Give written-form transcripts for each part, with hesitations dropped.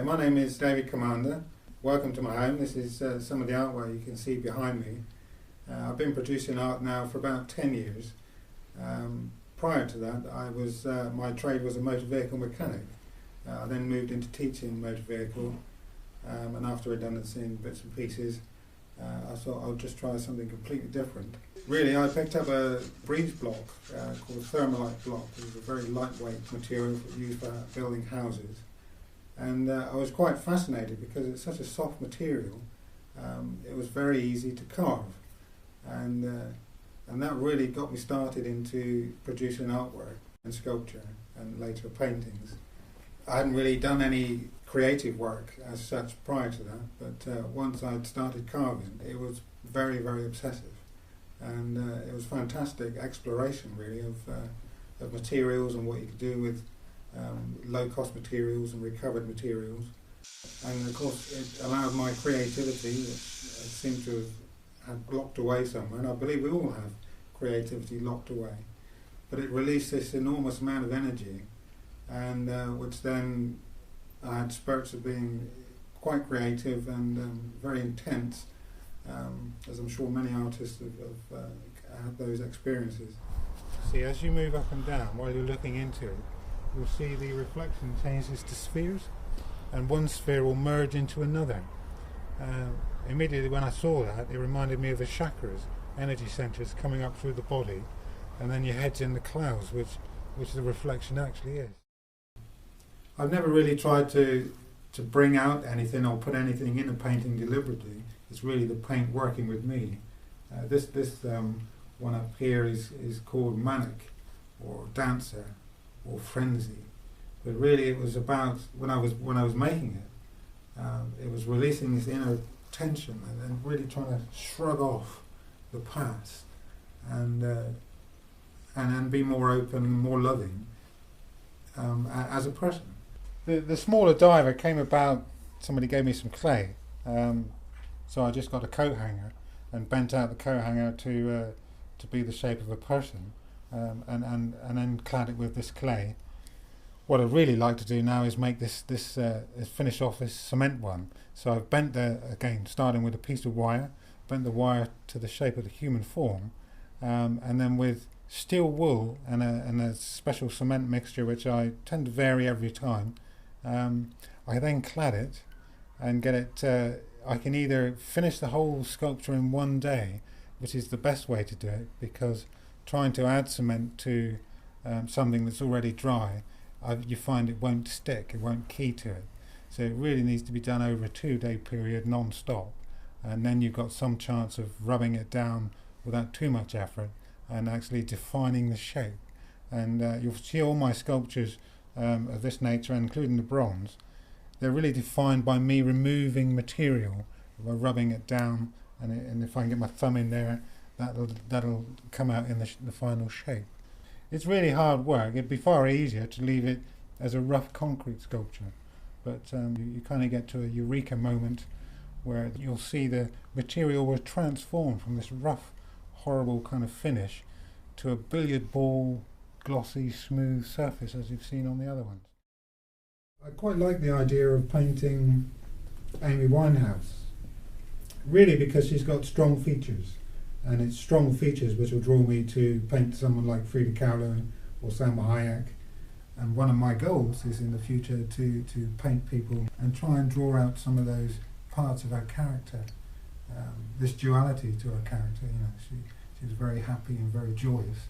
Hi, my name is David Commander. Welcome to my home. This is some of the artwork you can see behind me. I've been producing art now for about 10 years. Prior to that, my trade was a motor vehicle mechanic. I then moved into teaching motor vehicle, and after redundancy in bits and pieces, I thought I'll just try something completely different. Really, I picked up a breeze block called Thermalite block. It was a very lightweight material used for building houses. And I was quite fascinated because it's such a soft material. It was very easy to carve, and that really got me started into producing artwork and sculpture and later paintings. I hadn't really done any creative work as such prior to that, but once I'd started carving, it was very, very obsessive, and it was fantastic exploration really of materials and what you could do with low-cost materials and recovered materials. And of course it allowed my creativity, which seemed to have locked away somewhere, and I believe we all have creativity locked away, but it released this enormous amount of energy, and which then I had spurts of being quite creative and very intense, as I'm sure many artists have had those experiences. See, as you move up and down while you're looking into it, you'll see the reflection changes to spheres, and one sphere will merge into another. Immediately when I saw that, it reminded me of the chakras, energy centres coming up through the body, and then your head's in the clouds, which the reflection actually is. I've never really tried to bring out anything or put anything in a painting deliberately. It's really the paint working with me. This one up here is called Manic, or Dancer, or Frenzy, but really it was about when I was making it, it was releasing this inner tension and really trying to shrug off the past and be more open and more loving as a person. The smaller diver came about. Somebody gave me some clay, so I just got a coat hanger and bent out the coat hanger to be the shape of a person. And then clad it with this clay. What I'd really like to do now is make this finish off this cement one. So I've bent again, starting with a piece of wire, bent the wire to the shape of the human form, and then with steel wool and a special cement mixture, which I tend to vary every time, I then clad it and get it. I can either finish the whole sculpture in one day, which is the best way to do it, because trying to add cement to something that's already dry, you find it won't stick, it won't key to it. So it really needs to be done over a 2-day period non-stop, and then you've got some chance of rubbing it down without too much effort and actually defining the shape. And you'll see all my sculptures of this nature, including the bronze, they're really defined by me removing material, by rubbing it down, and if I can get my thumb in there, that'll come out in the final shape. It's really hard work. It'd be far easier to leave it as a rough concrete sculpture, but you kind of get to a eureka moment where you'll see the material will transform from this rough, horrible kind of finish to a billiard ball, glossy, smooth surface as you've seen on the other ones. I quite like the idea of painting Amy Winehouse, really because she's got strong features. And it's strong features which will draw me to paint someone like Frida Kahlo or Salma Hayek. And one of my goals is in the future to paint people and try and draw out some of those parts of her character, this duality to her character. You know, she was very happy and very joyous,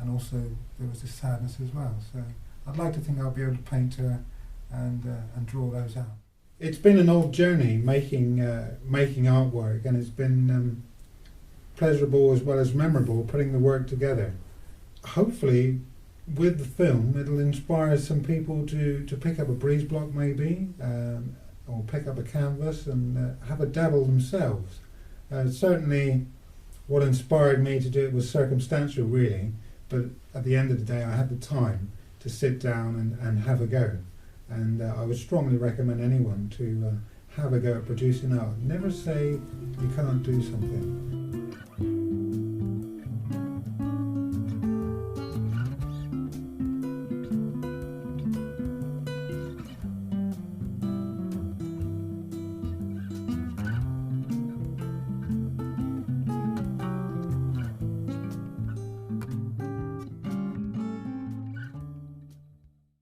and also there was this sadness as well. So I'd like to think I'll be able to paint her and draw those out. It's been an old journey making artwork, and it's been pleasurable as well as memorable putting the work together. Hopefully with the film it'll inspire some people to pick up a breeze block maybe, or pick up a canvas and have a dabble themselves. Certainly what inspired me to do it was circumstantial really, but at the end of the day I had the time to sit down and have a go, and I would strongly recommend anyone to have a go at producing art. Never say you can't do something.